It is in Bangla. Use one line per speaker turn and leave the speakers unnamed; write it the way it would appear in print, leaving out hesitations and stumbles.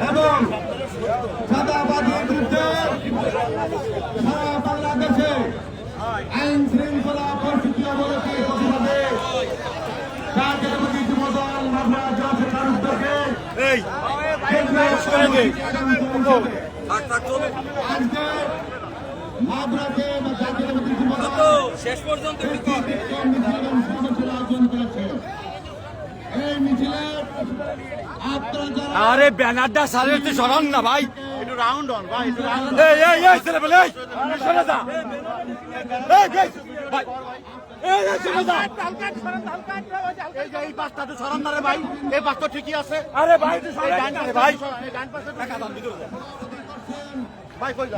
এবং চাঁদাবাজির বিরুদ্ধে সারা বাংলাদেশে আইন শৃঙ্খলা পরিস্থিতি অবনতির প্রতিবাদে জাতীয়তাবাদী যুবদল মাগুরা জেলা শাখার উদ্যোগে আজকে মাগুরাতে জাতীয়তাবাদী যুবদল শেষ পর্যন্ত আয়োজন করেছে। এই মিছিলে
আরে ব্যানারটা সারের তো সরান না ভাই,
একটু রাউন্ড অন ভাই, একটু রাউন্ড
এই ছেলে বলে সরে যা ভাই,
এই পাঁচটা তো সরান না রে ভাই, এই পাঁচটা ঠিকই আছে।
আরে ভাই
ভাই ভাই কই